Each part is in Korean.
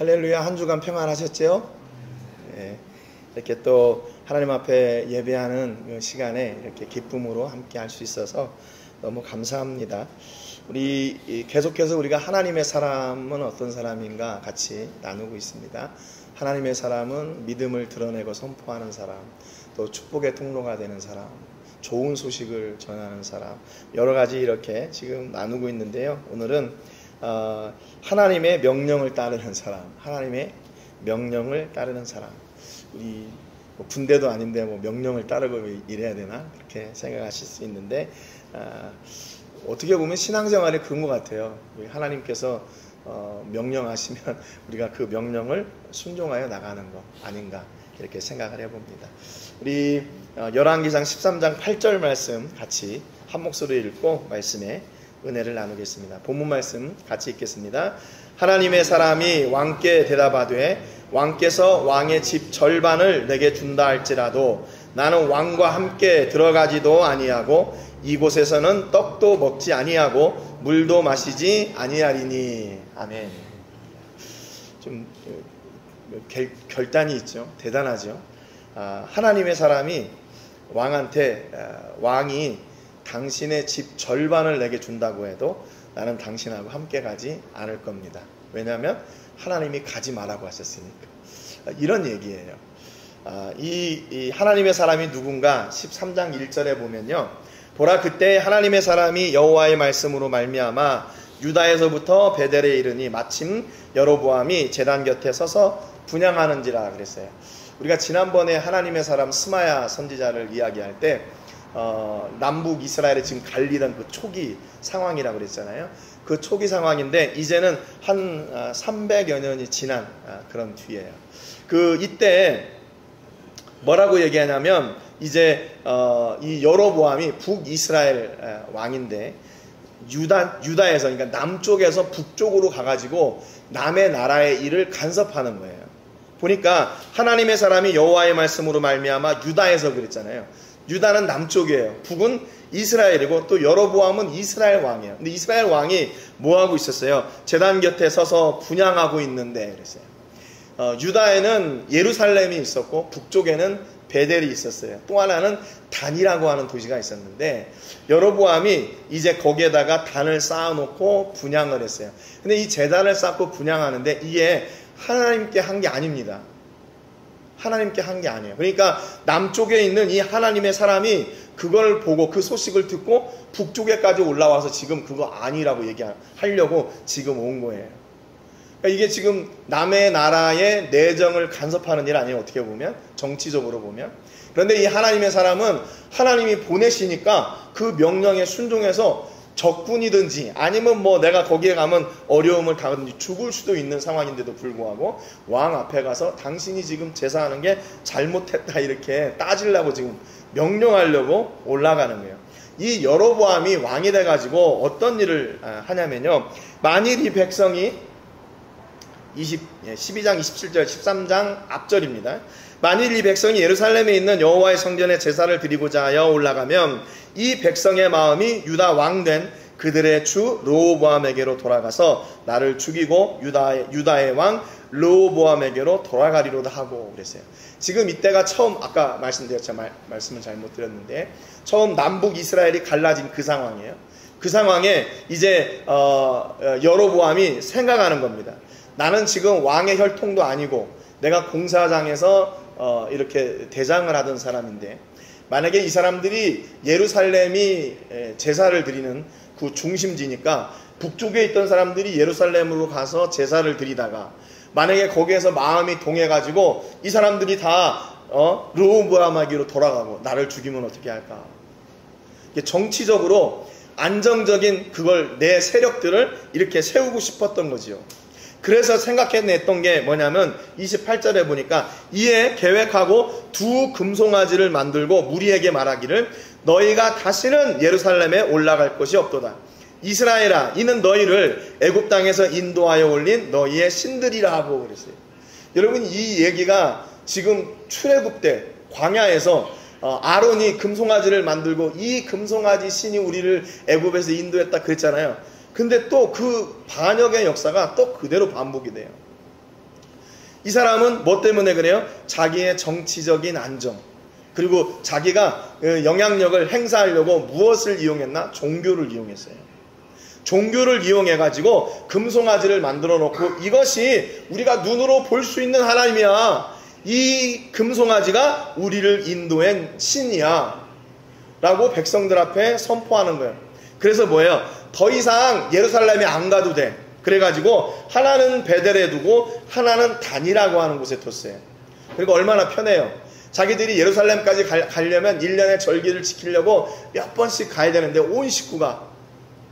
할렐루야. 한 주간 평안하셨죠? 네. 이렇게 또 하나님 앞에 예배하는 시간에 이렇게 기쁨으로 함께 할 수 있어서 너무 감사합니다. 우리 계속해서 우리가 하나님의 사람은 어떤 사람인가 같이 나누고 있습니다. 하나님의 사람은 믿음을 드러내고 선포하는 사람, 또 축복의 통로가 되는 사람, 좋은 소식을 전하는 사람, 여러 가지 이렇게 지금 나누고 있는데요. 오늘은 하나님의 명령을 따르는 사람, 하나님의 명령을 따르는 사람. 우리 뭐 군대도 아닌데 뭐 명령을 따르고 이래야 되나 그렇게 생각하실 수 있는데 어떻게 보면 신앙생활의 근거 같아요. 하나님께서 명령하시면 우리가 그 명령을 순종하여 나가는 것 아닌가 이렇게 생각을 해봅니다. 우리 열왕기상 13장 8절 말씀 같이 한 목소리로 읽고 말씀에 은혜를 나누겠습니다. 본문 말씀 같이 읽겠습니다. 하나님의 사람이 왕께 대답하되 왕께서 왕의 집 절반을 내게 준다 할지라도 나는 왕과 함께 들어가지도 아니하고 이곳에서는 떡도 먹지 아니하고 물도 마시지 아니하리니. 아멘. 좀 결단이 있죠. 대단하죠. 하나님의 사람이 왕한테 왕이 당신의 집 절반을 내게 준다고 해도 나는 당신하고 함께 가지 않을 겁니다. 왜냐하면 하나님이 가지 말라고 하셨으니까. 이런 얘기예요. 이 하나님의 사람이 누군가 13장 1절에 보면요. 보라 그때 하나님의 사람이 여호와의 말씀으로 말미암아 유다에서부터 베델에 이르니 마침 여로보암이 제단 곁에 서서 분향하는지라 그랬어요. 우리가 지난번에 하나님의 사람 스마야 선지자를 이야기할 때 남북 이스라엘에 지금 갈리던 그 초기 상황이라고 그랬잖아요. 그 초기 상황인데 이제는 한 300여 년이 지난 그런 뒤에요. 이때 뭐라고 얘기하냐면 이제 이 여로보암이 북이스라엘 왕인데 유다에서 그러니까 남쪽에서 북쪽으로 가가지고 남의 나라의 일을 간섭하는 거예요. 보니까 하나님의 사람이 여호와의 말씀으로 말미암아 유다에서 그랬잖아요. 유다는 남쪽이에요. 북은 이스라엘이고 또 여로보암은 이스라엘 왕이에요. 근데 이스라엘 왕이 뭐 하고 있었어요? 제단 곁에 서서 분향하고 있는데 그랬어요. 유다에는 예루살렘이 있었고 북쪽에는 베델이 있었어요. 또 하나는 단이라고 하는 도시가 있었는데 여로보암이 이제 거기에다가 단을 쌓아놓고 분향을 했어요. 근데 이 제단을 쌓고 분향하는데 이게 하나님께 한 게 아닙니다. 하나님께 한 게 아니에요. 그러니까 남쪽에 있는 이 하나님의 사람이 그걸 보고 그 소식을 듣고 북쪽에까지 올라와서 지금 그거 아니라고 얘기하려고 지금 온 거예요. 그러니까 이게 지금 남의 나라의 내정을 간섭하는 일 아니에요. 어떻게 보면 정치적으로 보면. 그런데 이 하나님의 사람은 하나님이 보내시니까 그 명령에 순종해서 적군이든지 아니면 뭐 내가 거기에 가면 어려움을 당하든지 죽을 수도 있는 상황인데도 불구하고 왕 앞에 가서 당신이 지금 제사하는 게 잘못했다 이렇게 따지려고 지금 명령하려고 올라가는 거예요. 이 여로보암이 왕이 돼가지고 어떤 일을 하냐면요. 만일 이 백성이 12장 27절 13장 앞절입니다. 만일 이 백성이 예루살렘에 있는 여호와의 성전에 제사를 드리고자 하여 올라가면 이 백성의 마음이 유다 왕된 그들의 주 르호보암에게로 돌아가서 나를 죽이고 유다의 왕 르호보암에게로 돌아가리로다 하고 그랬어요. 지금 이때가 처음 아까 말씀드렸죠. 말씀을 잘못 드렸는데 처음 남북 이스라엘이 갈라진 그 상황이에요. 그 상황에 이제 여로보암이 생각하는 겁니다. 나는 지금 왕의 혈통도 아니고 내가 공사장에서 이렇게 대장을 하던 사람인데 만약에 이 사람들이 예루살렘이 제사를 드리는 그 중심지니까 북쪽에 있던 사람들이 예루살렘으로 가서 제사를 드리다가 만약에 거기에서 마음이 동해가지고 이 사람들이 다 르호보암에게로 돌아가고 나를 죽이면 어떻게 할까? 정치적으로 안정적인 그걸 내 세력들을 이렇게 세우고 싶었던 거지요. 그래서 생각해냈던 게 뭐냐면 28절에 보니까 이에 계획하고 두 금송아지를 만들고 무리에게 말하기를 너희가 다시는 예루살렘에 올라갈 것이 없도다. 이스라엘아 이는 너희를 애굽 땅에서 인도하여 올린 너희의 신들이라 하고 그랬어요. 여러분 이 얘기가 지금 출애굽 때 광야에서 아론이 금송아지를 만들고 이 금송아지 신이 우리를 애굽에서 인도했다 그랬잖아요. 근데 또 그 반역의 역사가 또 그대로 반복이 돼요. 이 사람은 뭐 때문에 그래요? 자기의 정치적인 안정, 그리고 자기가 영향력을 행사하려고 무엇을 이용했나? 종교를 이용했어요. 종교를 이용해가지고 금송아지를 만들어 놓고, 이것이 우리가 눈으로 볼 수 있는 하나님이야, 이 금송아지가 우리를 인도한 신이야 라고 백성들 앞에 선포하는 거예요. 그래서 뭐예요? 더 이상 예루살렘에 안 가도 돼. 그래가지고 하나는 베델에 두고 하나는 단이라고 하는 곳에 뒀어요. 그리고 얼마나 편해요. 자기들이 예루살렘까지 가려면 1년의 절기를 지키려고 몇 번씩 가야 되는데, 온 식구가,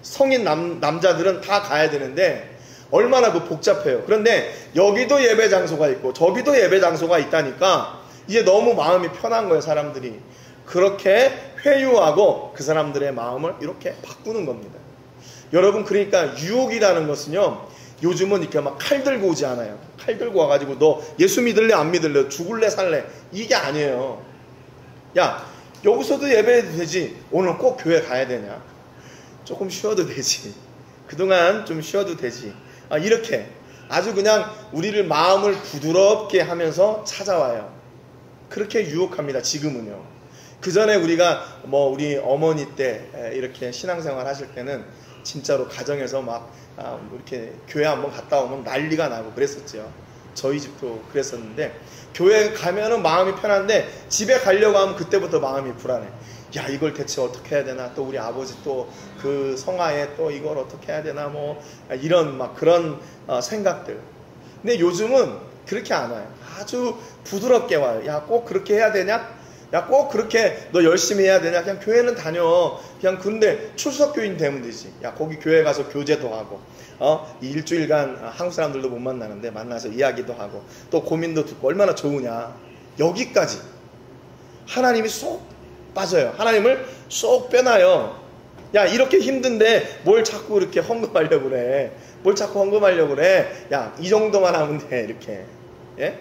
성인 남자들은 다 가야 되는데 얼마나 복잡해요. 그런데 여기도 예배 장소가 있고 저기도 예배 장소가 있다니까 이제 너무 마음이 편한 거예요. 사람들이 그렇게 회유하고 그 사람들의 마음을 이렇게 바꾸는 겁니다. 여러분, 그러니까 유혹이라는 것은요, 요즘은 이렇게 막 칼 들고 오지 않아요. 칼 들고 와가지고 너 예수 믿을래 안 믿을래, 죽을래 살래, 이게 아니에요. 야, 여기서도 예배해도 되지, 오늘 꼭 교회 가야 되냐, 조금 쉬어도 되지, 그동안 좀 쉬어도 되지, 이렇게 아주 그냥 우리를 마음을 부드럽게 하면서 찾아와요. 그렇게 유혹합니다. 지금은요. 그 전에 우리가 우리 어머니 때 이렇게 신앙생활 하실 때는 진짜로 가정에서 막 이렇게 교회 한번 갔다 오면 난리가 나고 그랬었죠. 저희 집도 그랬었는데, 교회 가면은 마음이 편한데 집에 가려고 하면 그때부터 마음이 불안해. 야, 이걸 대체 어떻게 해야 되나, 또 우리 아버지 또 그 성화에 또 이걸 어떻게 해야 되나, 이런 막 그런 생각들. 근데 요즘은 그렇게 안 와요. 아주 부드럽게 와요. 야, 꼭 그렇게 해야 되냐? 야, 꼭 그렇게 너 열심히 해야 되냐? 그냥 교회는 다녀. 그냥 근데 출석교인 되면 되지. 야, 거기 교회 가서 교제도 하고, 일주일간 한국 사람들도 못 만나는데 만나서 이야기도 하고, 또 고민도 듣고, 얼마나 좋으냐. 여기까지 하나님이 쏙 빠져요. 하나님을 쏙 빼놔요. 야, 이렇게 힘든데 뭘 자꾸 이렇게 헌금하려고 그래. 뭘 자꾸 헌금하려고 그래. 야, 이 정도만 하면 돼. 이렇게. 예?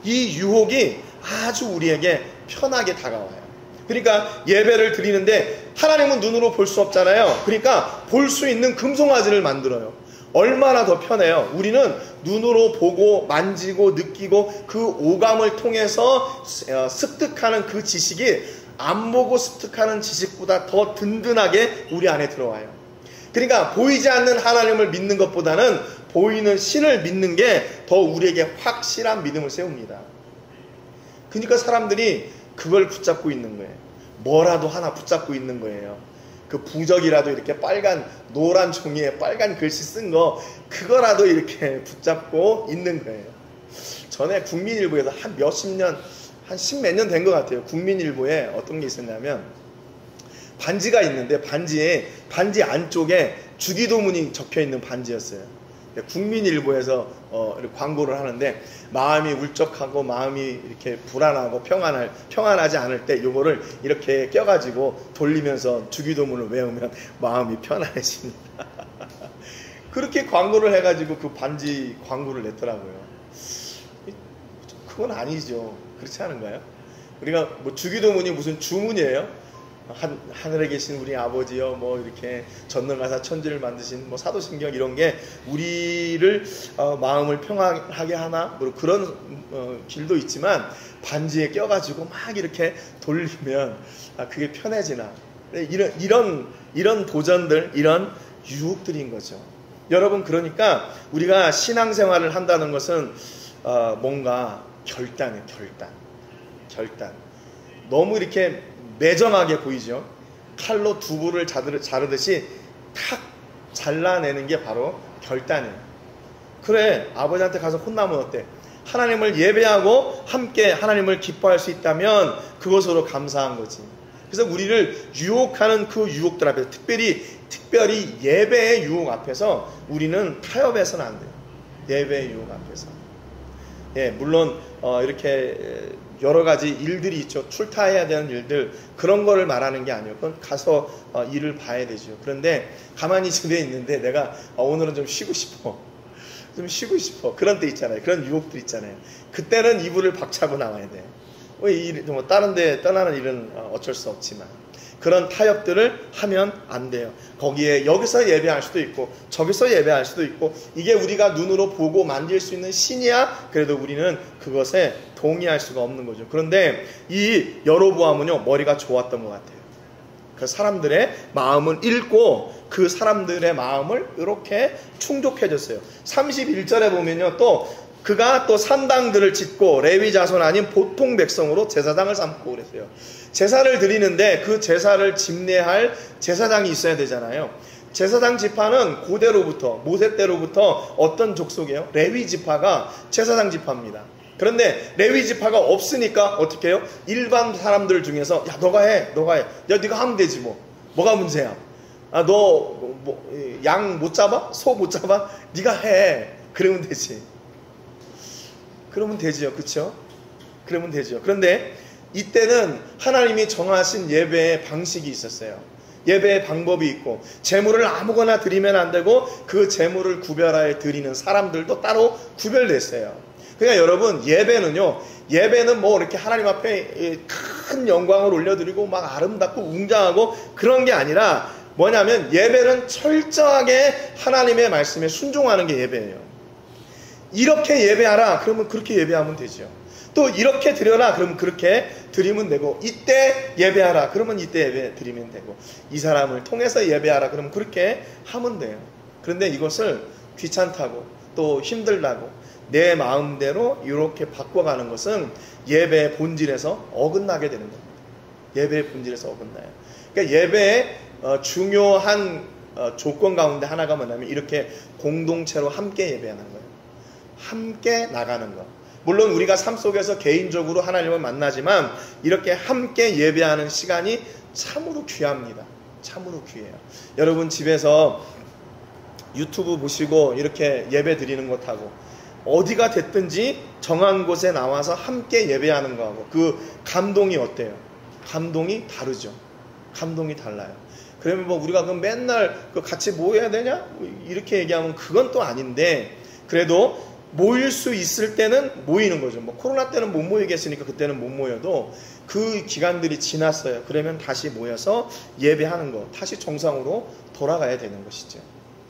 이 유혹이 아주 우리에게 편하게 다가와요. 그러니까 예배를 드리는데 하나님은 눈으로 볼 수 없잖아요. 그러니까 볼 수 있는 금송아지를 만들어요. 얼마나 더 편해요. 우리는 눈으로 보고 만지고 느끼고 그 오감을 통해서 습득하는 그 지식이 안 보고 습득하는 지식보다 더 든든하게 우리 안에 들어와요. 그러니까 보이지 않는 하나님을 믿는 것보다는 보이는 신을 믿는 게 더 우리에게 확실한 믿음을 세웁니다. 그러니까 사람들이 그걸 붙잡고 있는 거예요. 뭐라도 하나 붙잡고 있는 거예요. 그 부적이라도 이렇게 빨간 노란 종이에 빨간 글씨 쓴 거, 그거라도 이렇게 붙잡고 있는 거예요. 전에 국민일보에서 한 몇십 년, 한 십몇 년 된 것 같아요. 국민일보에 어떤 게 있었냐면, 반지가 있는데 반지 안쪽에 주기도문이 적혀 있는 반지였어요. 국민일보에서 광고를 하는데, 마음이 울적하고 마음이 이렇게 불안하고 평안하지 않을 때 요거를 이렇게 껴가지고 돌리면서 주기도문을 외우면 마음이 편안해집니다. 그렇게 광고를 해가지고 그 반지 광고를 냈더라고요. 그건 아니죠. 그렇지 않은가요? 우리가 주기도문이 무슨 주문이에요? 하늘에 계신 우리 아버지여, 이렇게 전능하사 천지를 만드신 사도신경, 이런 게 우리를 마음을 평안하게 하나, 그런 길도 있지만, 반지에 껴가지고 막 이렇게 돌리면 그게 편해지나, 이런 도전들, 이런 유혹들인 거죠. 여러분, 그러니까 우리가 신앙생활을 한다는 것은 뭔가 결단이에요. 결단. 너무 이렇게 매정하게 보이죠. 칼로 두부를 자르듯이 탁 잘라내는 게 바로 결단이에요. 그래, 아버지한테 가서 혼나면 어때? 하나님을 예배하고 함께 하나님을 기뻐할 수 있다면 그것으로 감사한 거지. 그래서 우리를 유혹하는 그 유혹들 앞에서, 특별히 예배의 유혹 앞에서 우리는 타협해서는 안 돼요. 예배의 유혹 앞에서. 예, 물론 이렇게 여러 가지 일들이 있죠. 출타해야 되는 일들, 그런 거를 말하는 게 아니에요. 그건 가서 일을 봐야 되죠. 그런데 가만히 집에 있는데 내가 오늘은 좀 쉬고 싶어. 그런 때 있잖아요. 그런 유혹들 있잖아요. 그때는 이불을 박차고 나와야 돼. 다른 데 떠나는 일은 어쩔 수 없지만. 그런 타협들을 하면 안 돼요. 거기에 여기서 예배할 수도 있고 저기서 예배할 수도 있고 이게 우리가 눈으로 보고 만질 수 있는 신이야. 그래도 우리는 그것에 동의할 수가 없는 거죠. 그런데 이 여로보암은요, 머리가 좋았던 것 같아요. 그 사람들의 마음을 읽고 그 사람들의 마음을 이렇게 충족해줬어요. 31절에 보면요, 또 그가 또 산당들을 짓고 레위 자손 아닌 보통 백성으로 제사장을 삼고 그랬어요. 제사를 드리는데 그 제사를 집례할 제사장이 있어야 되잖아요. 제사장 지파는 고대로부터, 모세 때로부터 어떤 족속이에요? 레위 지파가 제사장 지파입니다. 그런데 레위 지파가 없으니까 어떻게 해요? 일반 사람들 중에서 야, 너가 해. 야, 네가 하면 되지 뭐. 뭐가 문제야? 아, 너 양 못 잡아? 소 못 잡아? 네가 해. 그러면 되지. 그러면 되지요. 그렇죠? 그러면 되죠. 그런데 이때는 하나님이 정하신 예배의 방식이 있었어요. 예배의 방법이 있고 제물을 아무거나 드리면 안 되고 그 제물을 구별하여 드리는 사람들도 따로 구별됐어요. 그러니까 여러분, 예배는 뭐 이렇게 하나님 앞에 큰 영광을 올려드리고 막 아름답고 웅장하고 그런 게 아니라 뭐냐면 예배는 철저하게 하나님의 말씀에 순종하는 게 예배예요. 이렇게 예배하라 그러면 그렇게 예배하면 되죠. 또 이렇게 드려라 그러면 그렇게 드리면 되고, 이때 예배하라 그러면 이때 예배 드리면 되고, 이 사람을 통해서 예배하라 그러면 그렇게 하면 돼요. 그런데 이것을 귀찮다고 또 힘들다고 내 마음대로 이렇게 바꿔가는 것은 예배의 본질에서 어긋나게 되는 겁니다. 예배의 본질에서 어긋나요. 그러니까 예배의 중요한 조건 가운데 하나가 뭐냐면 이렇게 공동체로 함께 예배하는 거예요. 함께 나가는 것. 물론 우리가 삶 속에서 개인적으로 하나님을 만나지만 이렇게 함께 예배하는 시간이 참으로 귀합니다. 참으로 귀해요. 여러분 집에서 유튜브 보시고 이렇게 예배 드리는 것하고 어디가 됐든지 정한 곳에 나와서 함께 예배하는 거하고 그 감동이 어때요? 감동이 다르죠. 감동이 달라요. 그러면 뭐 우리가 그럼 맨날 같이 모여야 되냐? 이렇게 얘기하면 그건 또 아닌데, 그래도 모일 수 있을 때는 모이는 거죠. 뭐 코로나 때는 못 모이겠으니까 그때는 못 모여도 그 기간들이 지났어요. 그러면 다시 모여서 예배하는 거, 다시 정상으로 돌아가야 되는 것이죠.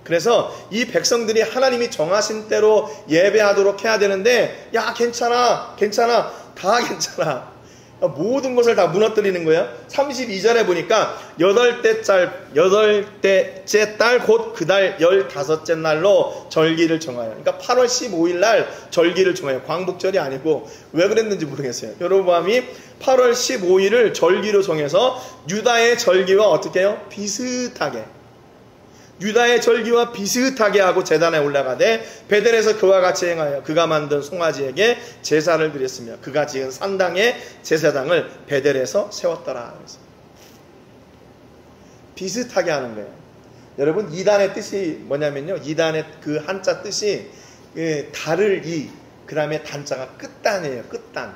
그래서 이 백성들이 하나님이 정하신 대로 예배하도록 해야 되는데, 야 괜찮아 다 괜찮아, 모든 것을 다 무너뜨리는 거예요. 32절에 보니까 8대째 달 곧 그 달 15째 날로 절기를 정하여, 그러니까 8월 15일 날 절기를 정하여, 광복절이 아니고 왜 그랬는지 모르겠어요. 여로보암이 8월 15일을 절기로 정해서 유다의 절기와 어떻게 해요? 유다의 절기와 비슷하게 하고 제단에 올라가되 베델에서 그와 같이 행하여 그가 만든 송아지에게 제사를 드렸으며 그가 지은 산당의 제사장을 베델에서 세웠더라. 그래서 비슷하게 하는 거예요. 여러분, 이단의 뜻이 뭐냐면요, 이단의 그 한자 뜻이 달을 그 다음에 단자가 끝단이에요. 끝단.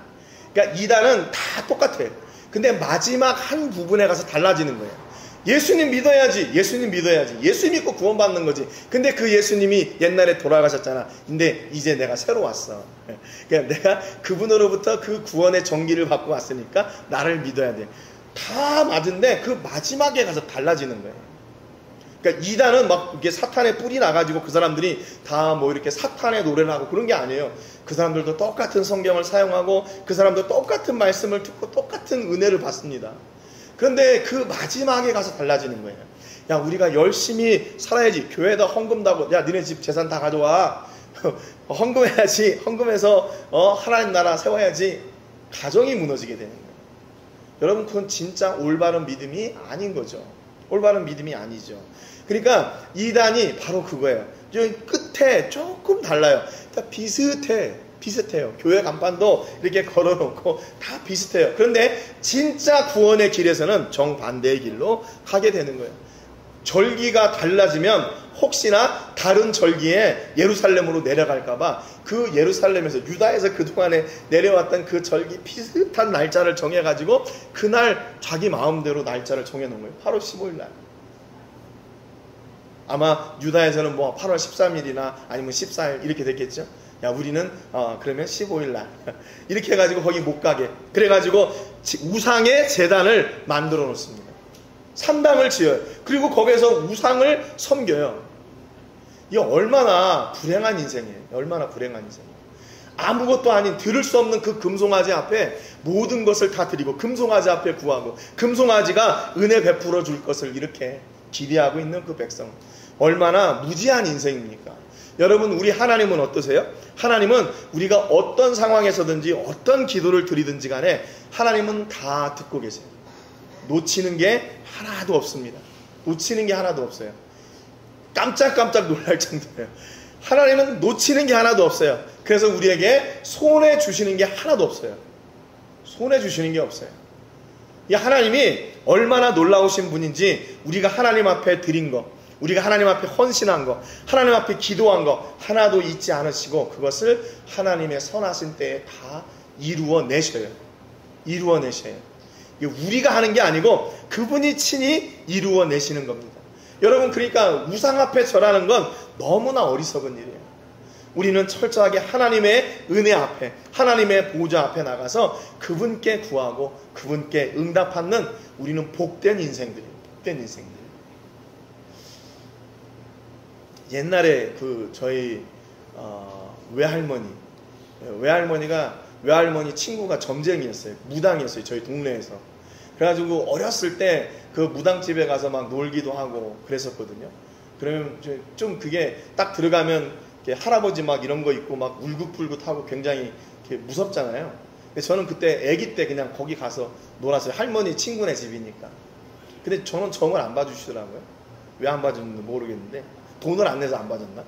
그러니까 이단은 다 똑같아요. 근데 마지막 한 부분에 가서 달라지는 거예요. 예수님 믿어야지. 예수님 믿고 구원받는 거지. 근데 그 예수님이 옛날에 돌아가셨잖아. 근데 이제 내가 새로 왔어. 그러니까 내가 그분으로부터 그 구원의 정기를 받고 왔으니까 나를 믿어야 돼. 다 맞은데 그 마지막에 가서 달라지는 거예요. 그러니까 이단은 막 이렇게 사탄의 뿔이 나가지고 그 사람들이 다 뭐 이렇게 사탄의 노래를 하고 그런 게 아니에요. 그 사람들도 똑같은 성경을 사용하고 그 사람도 똑같은 말씀을 듣고 똑같은 은혜를 받습니다. 그런데 그 마지막에 가서 달라지는 거예요. 야, 우리가 열심히 살아야지. 교회에다 헌금다고, 야, 니네 집 재산 다 가져와. 헌금해야지. 헌금해서 하나님 나라 세워야지. 가정이 무너지게 되는 거예요. 여러분, 그건 진짜 올바른 믿음이 아닌 거죠. 올바른 믿음이 아니죠. 그러니까 이단이 바로 그거예요. 여기 끝에 조금 달라요. 다 비슷해요. 교회 간판도 이렇게 걸어놓고 다 비슷해요. 그런데 진짜 구원의 길에서는 정반대의 길로 가게 되는 거예요. 절기가 달라지면 혹시나 다른 절기에 예루살렘으로 내려갈까봐 그 예루살렘에서, 유다에서 그동안에 내려왔던 그 절기 비슷한 날짜를 정해가지고 그날 자기 마음대로 날짜를 정해놓은 거예요. 8월 15일 날. 아마 유다에서는 뭐 8월 13일이나 아니면 14일 이렇게 됐겠죠. 야, 우리는 그러면 15일 날 이렇게 해가지고 거기 못 가게, 그래가지고 우상의 제단을 만들어 놓습니다. 산당을 지어요. 그리고 거기에서 우상을 섬겨요. 이게 얼마나 불행한 인생이에요. 얼마나 불행한 인생이에요. 아무것도 아닌 들을 수 없는 그 금송아지 앞에 모든 것을 다 드리고 금송아지 앞에 구하고 금송아지가 은혜 베풀어 줄 것을 이렇게 기대하고 있는 그 백성, 얼마나 무지한 인생입니까? 여러분, 우리 하나님은 어떠세요? 하나님은 우리가 어떤 상황에서든지 어떤 기도를 드리든지 간에 하나님은 다 듣고 계세요. 놓치는 게 하나도 없습니다. 놓치는 게 하나도 없어요. 깜짝깜짝 놀랄 정도예요. 하나님은 놓치는 게 하나도 없어요. 그래서 우리에게 손해 주시는 게 하나도 없어요. 손해 주시는 게 없어요. 이 하나님이 얼마나 놀라우신 분인지 우리가 하나님 앞에 드린 거, 우리가 하나님 앞에 헌신한 거, 하나님 앞에 기도한 거 하나도 잊지 않으시고 그것을 하나님의 선하신 때에 다 이루어내셔요. 이루어내셔요. 이게 우리가 하는 게 아니고 그분이 친히 이루어내시는 겁니다. 여러분, 그러니까 우상 앞에 절하는 건 너무나 어리석은 일이에요. 우리는 철저하게 하나님의 은혜 앞에, 하나님의 보좌 앞에 나가서 그분께 구하고 그분께 응답하는 우리는 복된 인생들이에요. 복된 인생들. 옛날에 저희 외할머니 친구가 점쟁이였어요. 무당이었어요. 저희 동네에서. 그래가지고 어렸을 때 그 무당집에 가서 막 놀기도 하고 그랬었거든요. 그러면 좀 그게 딱 들어가면 할아버지 막 이런 거 있고 막 울긋불긋하고 굉장히 무섭잖아요. 근데 저는 그때 아기 때 그냥 거기 가서 놀았어요. 할머니 친구네 집이니까. 근데 저는 정을 안 봐주시더라고요. 왜 안 봐줬는지 모르겠는데 돈을 안 내서 안 봐줬나?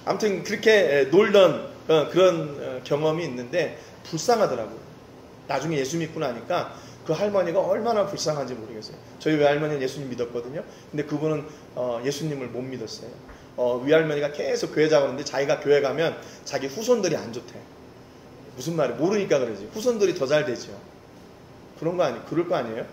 아무튼 그렇게 놀던 그런 경험이 있는데 불쌍하더라고요. 나중에 예수 믿고 나니까 그 할머니가 얼마나 불쌍한지 모르겠어요. 저희 외할머니는 예수님 믿었거든요. 근데 그분은 예수님을 못 믿었어요. 외할머니가 계속 교회 자고는데 자기가 교회 가면 자기 후손들이 안 좋대. 무슨 말이에요? 모르니까 그러지. 후손들이 더 잘 되죠. 그럴 거 아니에요?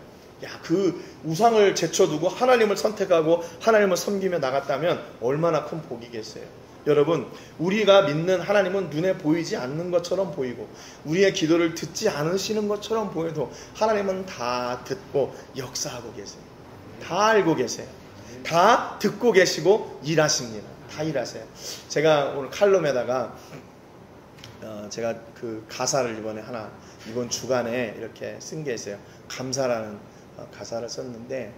야, 그 우상을 제쳐두고 하나님을 선택하고 하나님을 섬기며 나갔다면 얼마나 큰 복이겠어요. 여러분, 우리가 믿는 하나님은 눈에 보이지 않는 것처럼 보이고 우리의 기도를 듣지 않으시는 것처럼 보여도 하나님은 다 듣고 역사하고 계세요. 다 알고 계세요. 다 듣고 계시고 일하십니다. 다 일하세요. 제가 오늘 칼럼에다가 제가 그 가사를 이번 주간에 이렇게 쓴 게 있어요. 감사라는 가사를 썼는데,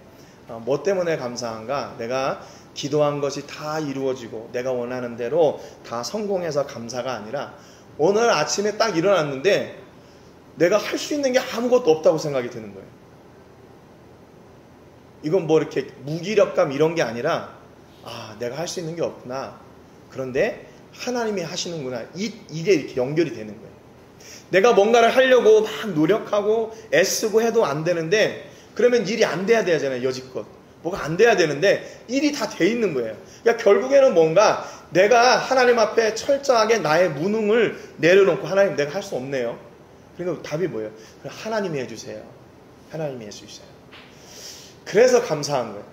뭐 때문에 감사한가? 내가 기도한 것이 다 이루어지고 내가 원하는 대로 다 성공해서 감사가 아니라 오늘 아침에 딱 일어났는데 내가 할 수 있는 게 아무것도 없다고 생각이 드는 거예요. 이건 뭐 이렇게 무기력감 이런 게 아니라 내가 할 수 있는 게 없구나. 그런데 하나님이 하시는구나. 이게 이렇게 연결이 되는 거예요. 내가 뭔가를 하려고 막 노력하고 애쓰고 해도 안 되는데 그러면 일이 안 돼야 되잖아요. 여지껏. 뭐가 안 돼야 되는데 일이 다 돼 있는 거예요. 그러니까 결국에는 뭔가 내가 하나님 앞에 철저하게 나의 무능을 내려놓고 하나님 내가 할 수 없네요. 그러니까 답이 뭐예요? 하나님이 해주세요. 하나님이 해주세요. 그래서 감사한 거예요.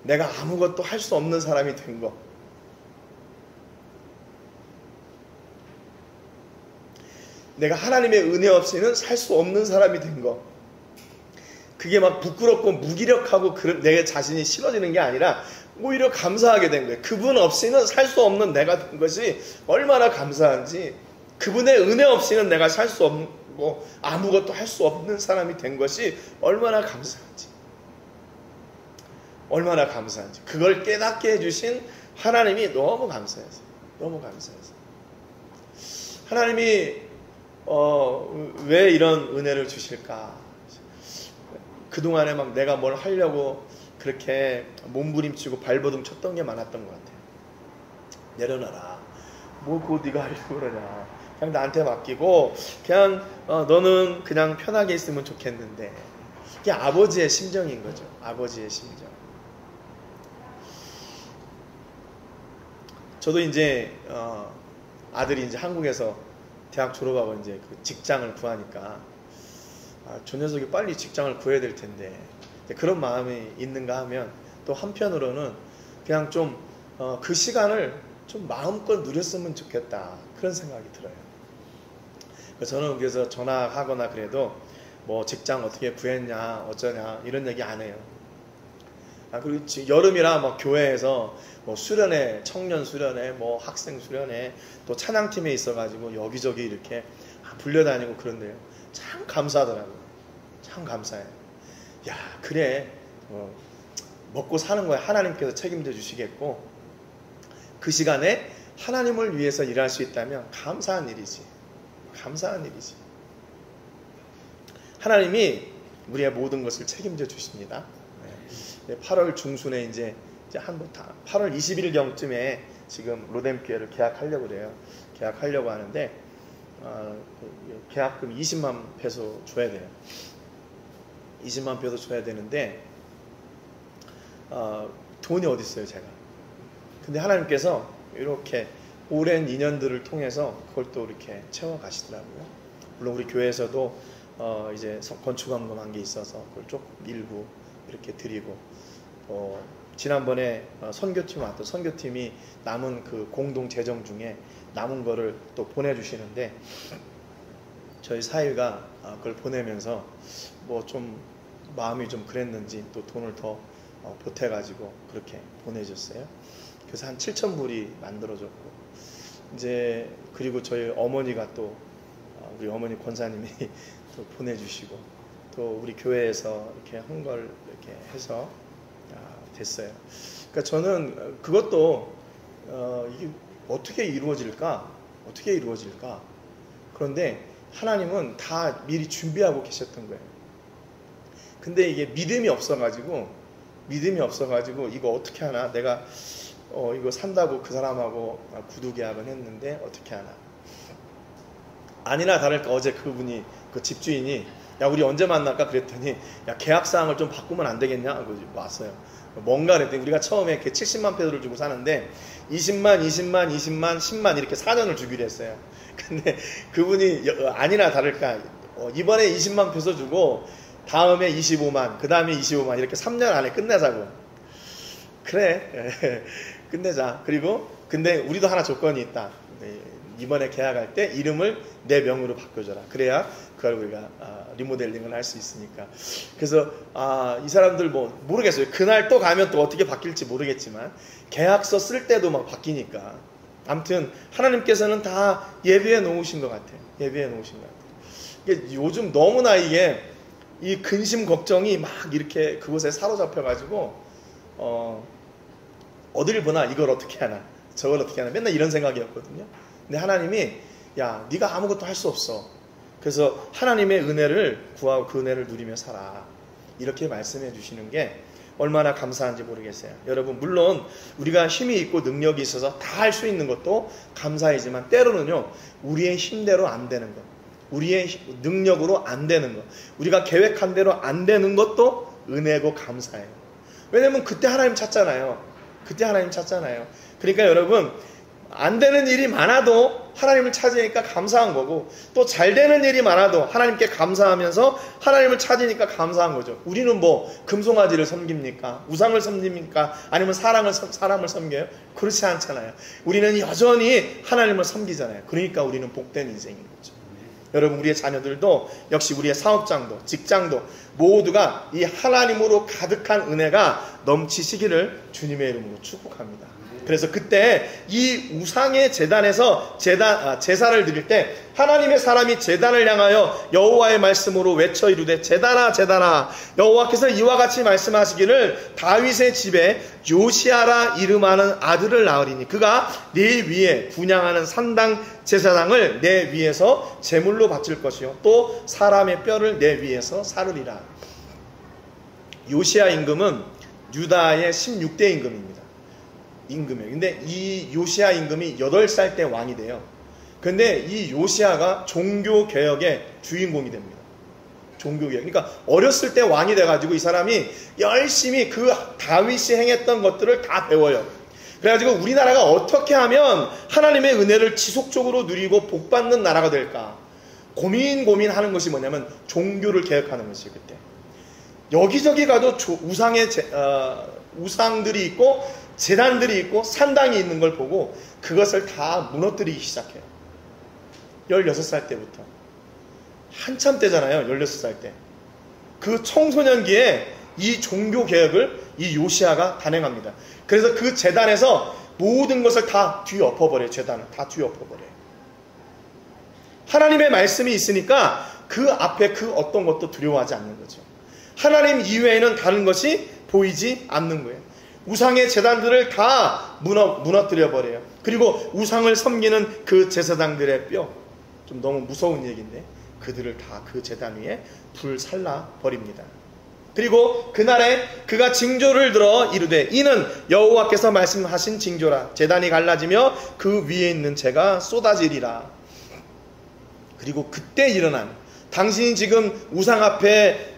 내가 아무것도 할 수 없는 사람이 된 거. 내가 하나님의 은혜 없이는 살 수 없는 사람이 된 거. 그게 막 부끄럽고 무기력하고 내 자신이 싫어지는 게 아니라 오히려 감사하게 된 거예요. 그분 없이는 살 수 없는 내가 된 것이 얼마나 감사한지, 그분의 은혜 없이는 내가 살 수 없고 아무것도 할 수 없는 사람이 된 것이 얼마나 감사한지. 얼마나 감사한지. 그걸 깨닫게 해주신 하나님이 너무 감사해서. 너무 감사해서. 하나님이 왜 이런 은혜를 주실까? 그동안에 막 내가 뭘 하려고 그렇게 몸부림치고 발버둥 쳤던 게 많았던 것 같아요. 내려놔라. 뭐 그거 네가 하려고 그러냐. 그냥 나한테 맡기고 그냥 너는 그냥 편하게 있으면 좋겠는데. 이게 아버지의 심정인 거죠. 아버지의 심정. 저도 이제 아들이 이제 한국에서 대학 졸업하고 이제 그 직장을 구하니까 저 녀석이 빨리 직장을 구해야 될 텐데 그런 마음이 있는가 하면 또 한편으로는 그냥 좀 그 시간을 좀 마음껏 누렸으면 좋겠다 그런 생각이 들어요. 저는 그래서 전화하거나 그래도 뭐 직장 어떻게 구했냐 어쩌냐 이런 얘기 안 해요. 그리고 여름이라 뭐 교회에서 뭐 수련회, 청년 수련회, 뭐 학생 수련회, 또 찬양팀에 있어가지고 여기저기 이렇게 불려다니고 그런데요. 참 감사하더라고요. 참 감사해요. 야, 그래. 먹고 사는 거에 하나님께서 책임져 주시겠고, 그 시간에 하나님을 위해서 일할 수 있다면 감사한 일이지. 감사한 일이지. 하나님이 우리의 모든 것을 책임져 주십니다. 8월 중순에 이제 8월 20일경쯤에 지금 로뎀교회를 계약하려고 그래요. 계약하려고 하는데 계약금 20만 페소 줘야 돼요. 20만 페소 줘야 되는데 돈이 어디 있어요, 제가. 근데 하나님께서 이렇게 오랜 인연들을 통해서 그걸 또 이렇게 채워 가시더라고요. 물론 우리 교회에서도 이제 건축원금한 게 있어서 그걸 조금 일부 이렇게 드리고, 지난번에 선교팀 왔던 선교팀이 남은 그 공동 재정 중에 남은 거를 또 보내주시는데, 저희 사위가 그걸 보내면서 뭐 좀 마음이 좀 그랬는지 또 돈을 더 보태가지고 그렇게 보내줬어요. 그래서 한 7,000불이 만들어졌고, 이제 그리고 저희 어머니가 또 우리 어머니 권사님이 또 보내주시고, 또 우리 교회에서 이렇게 한 걸 이렇게 해서 됐어요. 그러니까 저는 그것도 이게 어떻게 이루어질까? 그런데 하나님은 다 미리 준비하고 계셨던 거예요. 근데 이게 믿음이 없어가지고 이거 어떻게 하나? 내가 이거 산다고 그 사람하고 구두 계약은 했는데 어떻게 하나? 아니나 다를까 어제 그분이, 그 집주인이, 야 우리 언제 만날까 그랬더니, 야 계약사항을 좀 바꾸면 안 되겠냐 하고 왔어요. 뭔가 그랬더니, 우리가 처음에 이렇게 70만 페소를 주고 사는데 20만, 20만, 20만, 10만 이렇게 4년을 주기로 했어요. 근데 그분이 아니나 다를까 이번에 20만 페소 주고 다음에 25만, 그 다음에 25만 이렇게 3년 안에 끝내자고. 그래 끝내자. 그리고 근데 우리도 하나 조건이 있다. 이번에 계약할 때 이름을 내 명으로 바꿔줘라. 그래야 그걸 우리가 리모델링을 할 수 있으니까. 그래서 이 사람들 뭐 모르겠어요. 그날 또 가면 또 어떻게 바뀔지 모르겠지만 계약서 쓸 때도 막 바뀌니까. 아무튼 하나님께서는 다 예비해 놓으신 것 같아요. 예비해 놓으신 것 같아요. 이게 요즘 너무나 이게 이 근심 걱정이 막 이렇게 그곳에 사로잡혀 가지고 어딜 보나 이걸 어떻게 하나, 저걸 어떻게 하나, 맨날 이런 생각이었거든요. 근데 하나님이, 야 네가 아무것도 할 수 없어. 그래서 하나님의 은혜를 구하고 그 은혜를 누리며 살아. 이렇게 말씀해 주시는 게 얼마나 감사한지 모르겠어요. 여러분, 물론 우리가 힘이 있고 능력이 있어서 다 할 수 있는 것도 감사이지만, 때로는요 우리의 힘대로 안 되는 것, 우리의 능력으로 안 되는 것, 우리가 계획한 대로 안 되는 것도 은혜고 감사해요. 왜냐면 그때 하나님 찾잖아요. 그러니까 여러분, 안 되는 일이 많아도 하나님을 찾으니까 감사한 거고, 또 잘 되는 일이 많아도 하나님께 감사하면서 하나님을 찾으니까 감사한 거죠. 우리는 뭐 금송아지를 섬깁니까? 우상을 섬깁니까? 아니면 사람을 섬겨요? 그렇지 않잖아요. 우리는 여전히 하나님을 섬기잖아요. 그러니까 우리는 복된 인생인 거죠. 여러분, 우리의 자녀들도 역시 우리의 사업장도 직장도 모두가 이 하나님으로 가득한 은혜가 넘치시기를 주님의 이름으로 축복합니다. 그래서 그때 이 우상의 제단에서 제사를 드릴 때 하나님의 사람이 제단을 향하여 여호와의 말씀으로 외쳐 이르되, 제단아 제단아, 여호와께서 이와 같이 말씀하시기를, 다윗의 집에 요시아라 이름하는 아들을 낳으리니 그가 네 위에 분향하는 산당 제사장을 내 위에서 제물로 바칠 것이요 또 사람의 뼈를 내 위에서 사르리라. 요시아 임금은 유다의 16대 임금입니다. 근데 이 요시아 임금이 8살 때 왕이 돼요. 근데 이 요시아가 종교개혁의 주인공이 됩니다. 종교개혁. 그러니까 어렸을 때 왕이 돼가지고 이 사람이 열심히 그 다윗이 행했던 것들을 다 배워요. 그래가지고 우리나라가 어떻게 하면 하나님의 은혜를 지속적으로 누리고 복받는 나라가 될까 고민하는 것이 뭐냐면 종교를 개혁하는 것이에요. 그때 여기저기 가도 우상들이 있고 제단들이 있고 산당이 있는 걸 보고 그것을 다 무너뜨리기 시작해요. 16살 때부터. 한참 때잖아요. 16살 때. 그 청소년기에 이 종교 개혁을 이 요시아가 단행합니다. 그래서 그 제단에서 모든 것을 다 뒤엎어버려요. 제단을 다 뒤엎어버려요. 하나님의 말씀이 있으니까 그 앞에 그 어떤 것도 두려워하지 않는 거죠. 하나님 이외에는 다른 것이 보이지 않는 거예요. 우상의 제단들을 다 무너뜨려 버려요. 그리고 우상을 섬기는 그 제사장들의 뼈, 좀 너무 무서운 얘기인데 그들을 다 그 제단 위에 불살라 버립니다. 그리고 그날에 그가 징조를 들어 이르되 이는 여호와께서 말씀하신 징조라. 제단이 갈라지며 그 위에 있는 재가 쏟아지리라. 그리고 그때 일어난, 당신이 지금 우상 앞에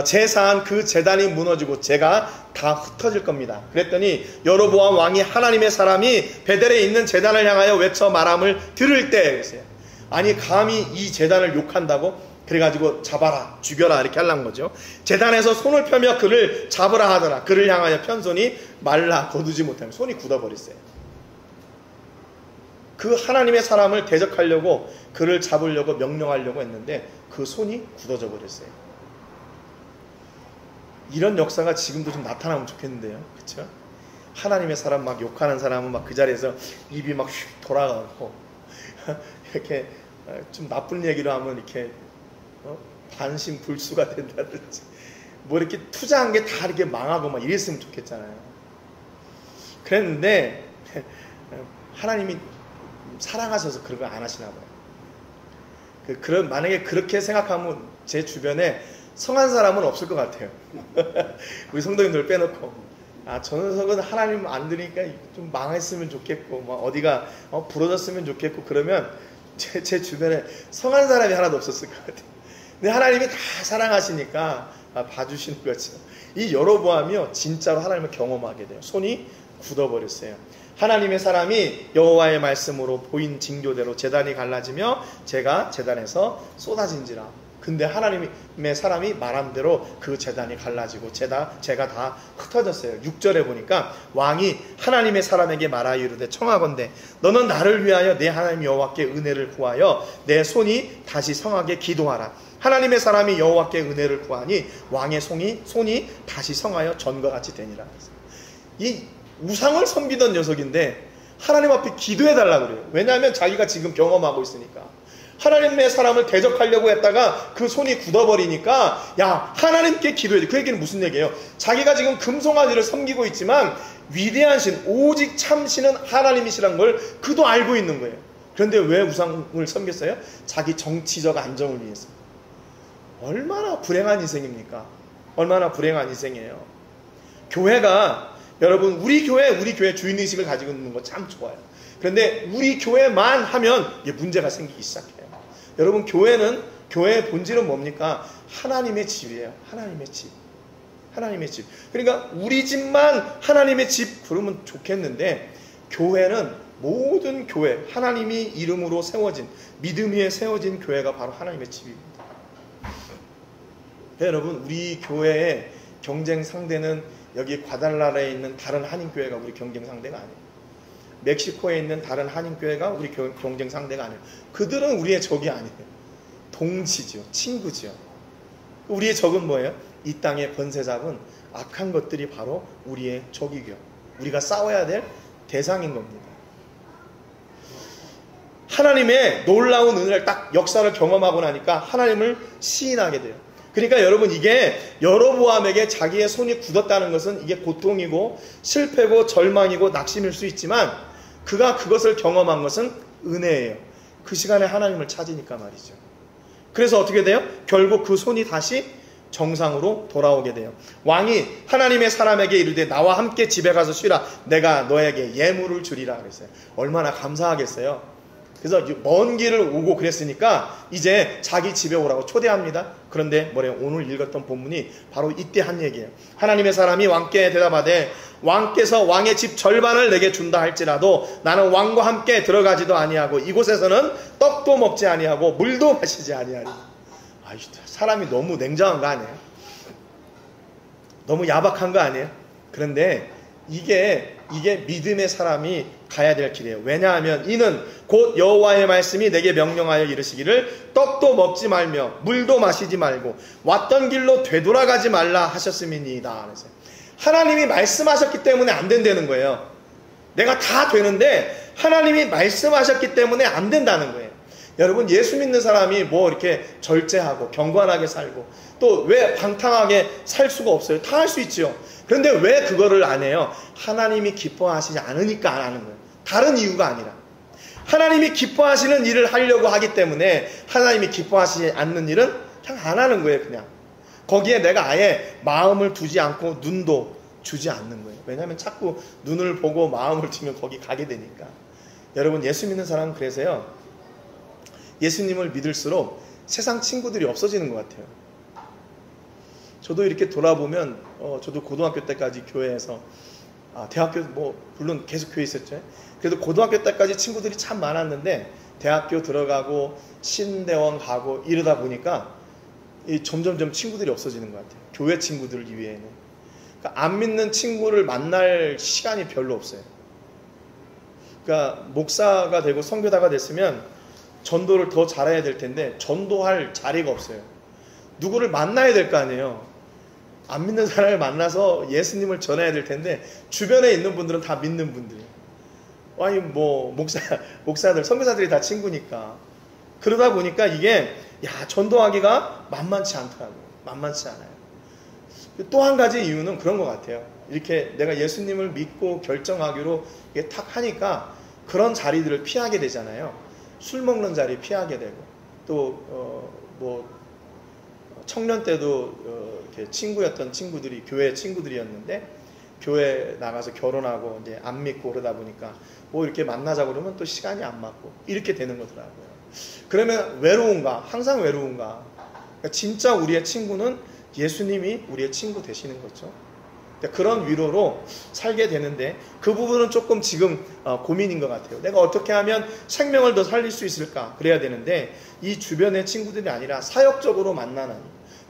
제사한 그 제단이 무너지고 재가 다 흩어질 겁니다. 그랬더니 여로보암 왕이 하나님의 사람이 베델에 있는 제단을 향하여 외쳐 말함을 들을 때 그랬어요. 아니 감히 이 제단을 욕한다고? 그래가지고 잡아라, 죽여라 이렇게 하려는 거죠. 제단에서 손을 펴며 그를 잡으라 하더라. 그를 향하여 편 손이 말라 거두지 못하며 손이 굳어버렸어요. 그 하나님의 사람을 대적하려고 그를 잡으려고 명령하려고 했는데 그 손이 굳어져 버렸어요. 이런 역사가 지금도 좀 나타나면 좋겠는데요. 그렇죠? 하나님의 사람 막 욕하는 사람은 막 그 자리에서 입이 막 휙 돌아가고 이렇게 좀 나쁜 얘기로 하면 이렇게 반신불수가 된다든지 뭐 이렇게 투자한 게 다 이렇게 망하고 막 이랬으면 좋겠잖아요. 그랬는데 하나님이 사랑하셔서 그런 걸 안 하시나 봐요. 만약에 그렇게 생각하면 제 주변에 성한 사람은 없을 것 같아요. 우리 성도님들 빼놓고 저 녀석은 하나님 안 들으니까 좀 망했으면 좋겠고 막 어디가 부러졌으면 좋겠고 그러면 제 주변에 성한 사람이 하나도 없었을 것 같아요. 근데 하나님이 다 사랑하시니까 봐주시는 거죠. 이 여로보암이요 진짜로 하나님을 경험하게 돼요. 손이 굳어버렸어요. 하나님의 사람이 여호와의 말씀으로 보인 징조대로 제단이 갈라지며 재가 제단에서 쏟아진지라. 근데 하나님의 사람이 말한 대로 그 제단이 갈라지고 재가 다 흩어졌어요. 6절에 보니까 왕이 하나님의 사람에게 말하여 이르되 청하건대 너는 나를 위하여 내 하나님 여호와께 은혜를 구하여 내 손이 다시 성하게 기도하라. 하나님의 사람이 여호와께 은혜를 구하니 왕의 손이 다시 성하여 전과 같이 되니라. 이 우상을 섬기던 녀석인데 하나님 앞에 기도해달라고 그래요. 왜냐하면 자기가 지금 경험하고 있으니까. 하나님의 사람을 대적하려고 했다가 그 손이 굳어버리니까 야 하나님께 기도해야 돼. 그 얘기는 무슨 얘기예요? 자기가 지금 금송아지를 섬기고 있지만 위대한 신 오직 참신은 하나님이시란 걸 그도 알고 있는 거예요. 그런데 왜 우상을 섬겼어요? 자기 정치적 안정을 위해서. 얼마나 불행한 인생입니까? 얼마나 불행한 인생이에요. 교회가 여러분 우리 교회 주인의식을 가지고 있는 거 참 좋아요. 그런데 우리 교회만 하면 이게 문제가 생기기 시작해요. 여러분 교회의 본질은 뭡니까? 하나님의 집이에요. 하나님의 집. 하나님의 집. 그러니까 우리 집만 하나님의 집 그러면 좋겠는데 교회는 모든 교회 하나님이 이름으로 세워진 믿음 위에 세워진 교회가 바로 하나님의 집입니다. 여러분 우리 교회의 경쟁 상대는 여기 과달라라에 있는 다른 한인교회가 우리 경쟁 상대가 아니에요. 멕시코에 있는 다른 한인교회가 우리 경쟁 상대가 아니에요. 그들은 우리의 적이 아니에요. 동지죠. 친구죠. 우리의 적은 뭐예요? 이 땅의 권세 잡은 악한 것들이 바로 우리의 적이고요. 우리가 싸워야 될 대상인 겁니다. 하나님의 놀라운 은혜를 딱 역사를 경험하고 나니까 하나님을 시인하게 돼요. 그러니까 여러분 이게 여로보암에게 자기의 손이 굳었다는 것은 이게 고통이고 실패고 절망이고 낙심일 수 있지만 그가 그것을 경험한 것은 은혜예요. 그 시간에 하나님을 찾으니까 말이죠. 그래서 어떻게 돼요? 결국 그 손이 다시 정상으로 돌아오게 돼요. 왕이 하나님의 사람에게 이르되 나와 함께 집에 가서 쉬라. 내가 너에게 예물을 주리라 그랬어요. 얼마나 감사하겠어요. 그래서 먼 길을 오고 그랬으니까 이제 자기 집에 오라고 초대합니다. 그런데 뭐래요? 오늘 읽었던 본문이 바로 이때 한 얘기예요. 하나님의 사람이 왕께 대답하되 왕께서 왕의 집 절반을 내게 준다 할지라도 나는 왕과 함께 들어가지도 아니하고 이곳에서는 떡도 먹지 아니하고 물도 마시지 아니하리. 사람이 너무 냉정한 거 아니에요? 너무 야박한 거 아니에요? 그런데 이게 이게 믿음의 사람이 가야 될 길이에요. 왜냐하면 이는 곧 여호와의 말씀이 내게 명령하여 이르시기를 떡도 먹지 말며 물도 마시지 말고 왔던 길로 되돌아가지 말라 하셨음이니이다. 그래서 하나님이 말씀하셨기 때문에 안 된다는 거예요. 내가 다 되는데 하나님이 말씀하셨기 때문에 안 된다는 거예요. 여러분, 예수 믿는 사람이 뭐 이렇게 절제하고 경건하게 살고 또 왜 방탕하게 살 수가 없어요? 다 할 수 있지요. 그런데 왜 그거를 안 해요? 하나님이 기뻐하시지 않으니까 안 하는 거예요. 다른 이유가 아니라 하나님이 기뻐하시는 일을 하려고 하기 때문에 하나님이 기뻐하시지 않는 일은 그냥 안 하는 거예요. 그냥 거기에 내가 아예 마음을 두지 않고 눈도 주지 않는 거예요. 왜냐하면 자꾸 눈을 보고 마음을 두면 거기 가게 되니까. 여러분, 예수 믿는 사람은 그래서요, 예수님을 믿을수록 세상 친구들이 없어지는 것 같아요. 저도 이렇게 돌아보면 저도 고등학교 때까지 교회에서 대학교 물론 계속 교회에 있었죠. 그래도 고등학교 때까지 친구들이 참 많았는데 대학교 들어가고 신대원 가고 이러다 보니까 점점점 친구들이 없어지는 것 같아요. 교회 친구들 이외에는. 그러니까 안 믿는 친구를 만날 시간이 별로 없어요. 그러니까 목사가 되고 선교사가 됐으면 전도를 더 잘해야 될 텐데 전도할 자리가 없어요. 누구를 만나야 될 거 아니에요. 안 믿는 사람을 만나서 예수님을 전해야 될 텐데 주변에 있는 분들은 다 믿는 분들이에요. 아니 목사들 선교사들이 다 친구니까. 그러다 보니까 이게 전도하기가 만만치 않더라고요. 만만치 않아요. 또 한 가지 이유는 그런 것 같아요. 이렇게 내가 예수님을 믿고 결정하기로 이게 탁 하니까 그런 자리들을 피하게 되잖아요. 술 먹는 자리 피하게 되고 또 청년 때도 이렇게 친구였던 친구들이 교회 친구들이었는데 교회 나가서 결혼하고 이제 안 믿고 그러다 보니까 이렇게 만나자고 그러면 또 시간이 안 맞고 이렇게 되는 거더라고요. 그러면 외로운가? 항상 외로운가? 그러니까 진짜 우리의 친구는 예수님이 우리의 친구 되시는 거죠. 그런 위로로 살게 되는데 그 부분은 조금 지금 고민인 것 같아요. 내가 어떻게 하면 생명을 더 살릴 수 있을까? 그래야 되는데 이 주변의 친구들이 아니라 사역적으로 만나는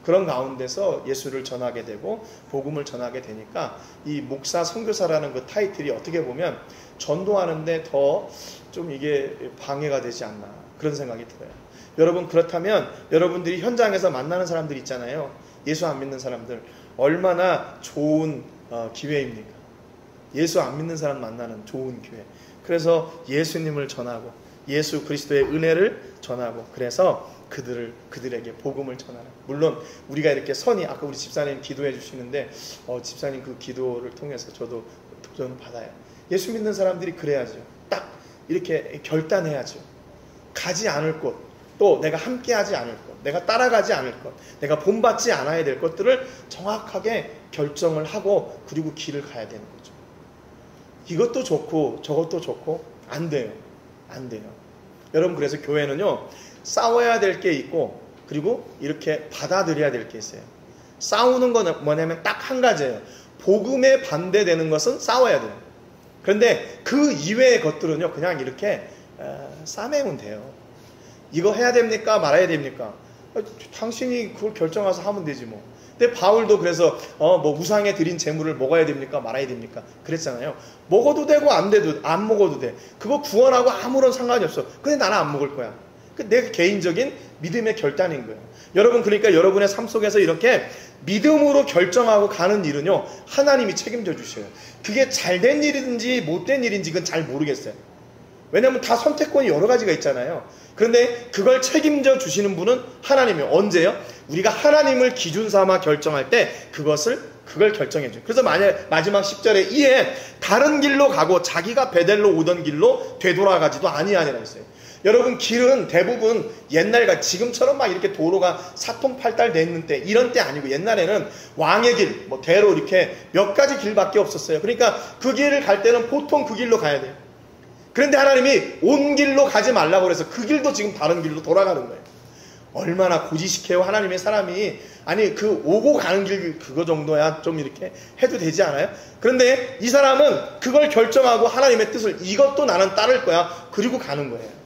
그런 가운데서 예수를 전하게 되고 복음을 전하게 되니까 이 목사 선교사라는 그 타이틀이 어떻게 보면 전도하는데 더 좀 이게 방해가 되지 않나 그런 생각이 들어요. 여러분, 그렇다면 여러분들이 현장에서 만나는 사람들 있잖아요. 예수 안 믿는 사람들 얼마나 좋은 기회입니까? 예수 안 믿는 사람 만나는 좋은 기회. 그래서 예수님을 전하고 예수 그리스도의 은혜를 전하고 그래서 그들에게 복음을 전하라. 물론 우리가 이렇게 아까 우리 집사님 기도해 주시는데 집사님 그 기도를 통해서 저도 도전을 받아요. 예수 믿는 사람들이 그래야죠. 딱 이렇게 결단해야죠. 가지 않을 곳, 또 내가 함께하지 않을 것, 내가 따라가지 않을 것, 내가 본받지 않아야 될 것들을 정확하게 결정을 하고 그리고 길을 가야 되는 거죠. 이것도 좋고 저것도 좋고 안 돼요. 안 돼요. 여러분, 그래서 교회는요, 싸워야 될 게 있고 그리고 이렇게 받아들여야 될 게 있어요. 싸우는 건 뭐냐면 딱 한 가지예요. 복음에 반대되는 것은 싸워야 돼요. 그런데 그 이외의 것들은요, 그냥 이렇게 싸매면 돼요. 이거 해야 됩니까? 말아야 됩니까? 당신이 그걸 결정해서 하면 되지 뭐. 근데 바울도 그래서 우상에 드린 재물을 먹어야 됩니까? 말아야 됩니까? 그랬잖아요. 먹어도 되고 안 먹어도 돼. 그거 구원하고 아무런 상관이 없어. 근데 나는 안 먹을 거야. 내 개인적인 믿음의 결단인 거예요. 여러분, 그러니까 여러분의 삶 속에서 이렇게 믿음으로 결정하고 가는 일은요, 하나님이 책임져 주셔요. 그게 잘된 일인지 못된 일인지 그건 잘 모르겠어요. 왜냐하면 다 선택권이 여러 가지가 있잖아요. 그런데 그걸 책임져 주시는 분은 하나님이에요. 언제요? 우리가 하나님을 기준 삼아 결정할 때 그걸 결정해 줘요. 그래서 마지막 10절에 이에 다른 길로 가고 자기가 베델로 오던 길로 되돌아가지도 아니하니라 했어요. 여러분, 길은 대부분 옛날같이 지금처럼 막 이렇게 도로가 사통팔달 돼 있는 때 이런 때 아니고 옛날에는 왕의 길, 대로 이렇게 몇 가지 길밖에 없었어요. 그러니까 그 길을 갈 때는 보통 그 길로 가야 돼요. 그런데 하나님이 온 길로 가지 말라고 그래서 그 길도 지금 다른 길로 돌아가는 거예요. 얼마나 고지식해요, 하나님의 사람이. 아니, 그 오고 가는 길 그거 정도야 좀 이렇게 해도 되지 않아요? 그런데 이 사람은 그걸 결정하고 하나님의 뜻을 이것도 나는 따를 거야. 그리고 가는 거예요.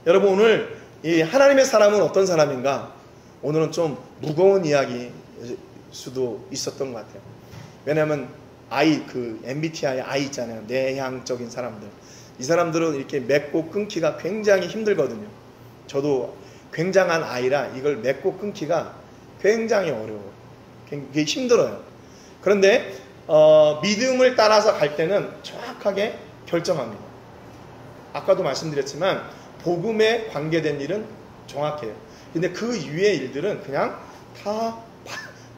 여러분, 오늘 이 하나님의 사람은 어떤 사람인가? 오늘은 좀 무거운 이야기일 수도 있었던 것 같아요. 왜냐하면 그 MBTI I 있잖아요. 내향적인 사람들. 이 사람들은 이렇게 맺고 끊기가 굉장히 힘들거든요. 저도 굉장한 I라 이걸 맺고 끊기가 굉장히 어려워요. 그게 힘들어요. 그런데 믿음을 따라서 갈 때는 정확하게 결정합니다. 아까도 말씀드렸지만 복음에 관계된 일은 정확해요. 근데 그 이외의 일들은 그냥 다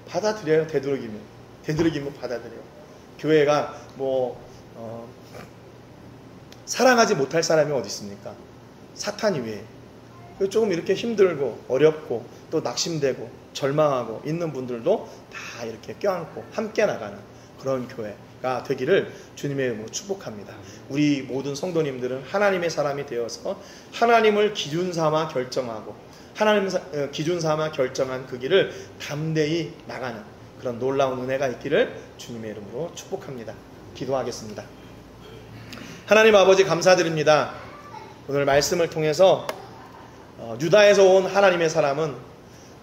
받아들여요. 되도록이면 받아들여요. 교회가 사랑하지 못할 사람이 어디 있습니까? 사탄 이외에. 조금 이렇게 힘들고 어렵고 또 낙심되고 절망하고 있는 분들도 다 이렇게 껴안고 함께 나가는 그런 교회가 되기를 주님의 이름으로 축복합니다. 우리 모든 성도님들은 하나님의 사람이 되어서 하나님을 기준 삼아 결정하고 하나님을 기준 삼아 결정한 그 길을 담대히 나가는 그런 놀라운 은혜가 있기를 주님의 이름으로 축복합니다. 기도하겠습니다. 하나님 아버지 감사드립니다. 오늘 말씀을 통해서 유다에서 온 하나님의 사람은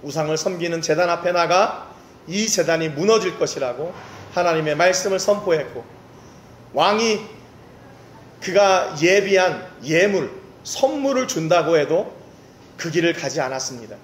우상을 섬기는 제단 앞에 나가 이 제단이 무너질 것이라고 하나님의 말씀을 선포했고, 왕이 그가 예비한 예물, 선물을 준다고 해도 그 길을 가지 않았습니다.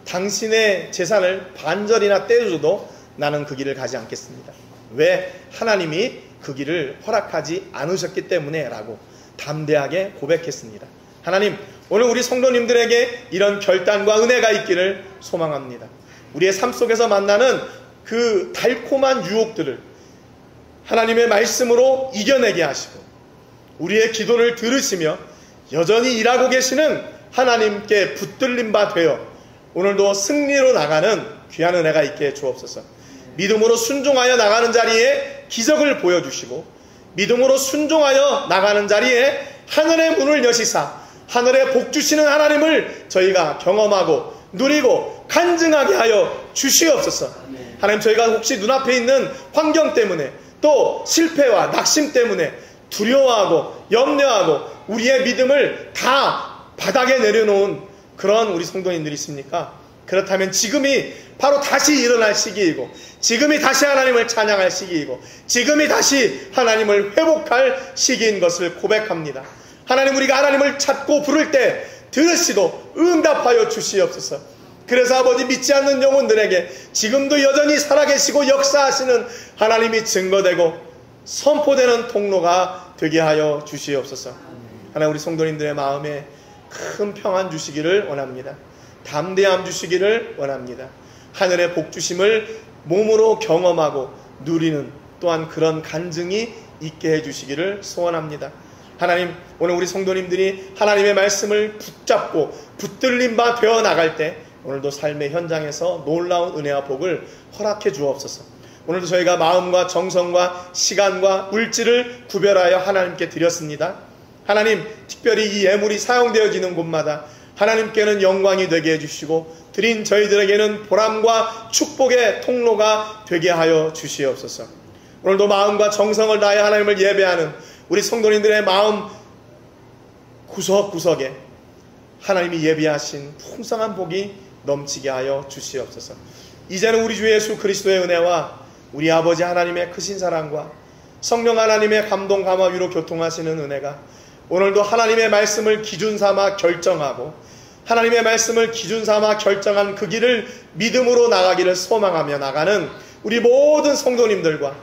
당신의 재산을 반절이나 떼어줘도 나는 그 길을 가지 않겠습니다. 왜? 하나님이 그 길을 허락하지 않으셨기 때문에 라고 담대하게 고백했습니다. 하나님, 오늘 우리 성도님들에게 이런 결단과 은혜가 있기를 소망합니다. 우리의 삶 속에서 만나는 그 달콤한 유혹들을 하나님의 말씀으로 이겨내게 하시고, 우리의 기도를 들으시며 여전히 일하고 계시는 하나님께 붙들림 바 되어 오늘도 승리로 나가는 귀한 은혜가 있게 주옵소서. 믿음으로 순종하여 나가는 자리에 기적을 보여주시고, 믿음으로 순종하여 나가는 자리에 하늘의 문을 여시사 하늘에 복 주시는 하나님을 저희가 경험하고 누리고 간증하게 하여 주시옵소서. 하나님, 저희가 혹시 눈앞에 있는 환경 때문에 또 실패와 낙심 때문에 두려워하고 염려하고 우리의 믿음을 다 바닥에 내려놓은 그런 우리 성도님들이 있습니까? 그렇다면 지금이 바로 다시 일어날 시기이고, 지금이 다시 하나님을 찬양할 시기이고, 지금이 다시 하나님을 회복할 시기인 것을 고백합니다. 하나님, 우리가 하나님을 찾고 부를 때 들으시고 응답하여 주시옵소서. 그래서 아버지, 믿지 않는 영혼들에게 지금도 여전히 살아계시고 역사하시는 하나님이 증거되고 선포되는 통로가 되게 하여 주시옵소서. 하나님, 우리 성도님들의 마음에 큰 평안 주시기를 원합니다. 담대함 주시기를 원합니다. 하늘의 복 주심을 몸으로 경험하고 누리는 또한 그런 간증이 있게 해주시기를 소원합니다. 하나님, 오늘 우리 성도님들이 하나님의 말씀을 붙잡고 붙들림 바 되어 나갈 때 오늘도 삶의 현장에서 놀라운 은혜와 복을 허락해 주옵소서. 오늘도 저희가 마음과 정성과 시간과 물질을 구별하여 하나님께 드렸습니다. 하나님, 특별히 이 예물이 사용되어지는 곳마다 하나님께는 영광이 되게 해주시고 드린 저희들에게는 보람과 축복의 통로가 되게 하여 주시옵소서. 오늘도 마음과 정성을 다해 하나님을 예배하는 우리 성도님들의 마음 구석구석에 하나님이 예비하신 풍성한 복이 넘치게 하여 주시옵소서. 이제는 우리 주 예수 그리스도의 은혜와 우리 아버지 하나님의 크신 사랑과 성령 하나님의 감동 감화 위로 교통하시는 은혜가 오늘도 하나님의 말씀을 기준 삼아 결정하고 하나님의 말씀을 기준 삼아 결정한 그 길을 믿음으로 나가기를 소망하며 나가는 우리 모든 성도님들과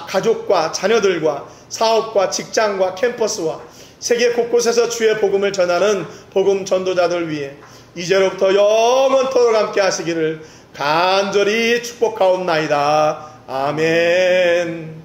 가족과 자녀들과 사업과 직장과 캠퍼스와 세계 곳곳에서 주의 복음을 전하는 복음 전도자들 위해 이제로부터 영원토록 함께 하시기를 간절히 축복하옵나이다. 아멘.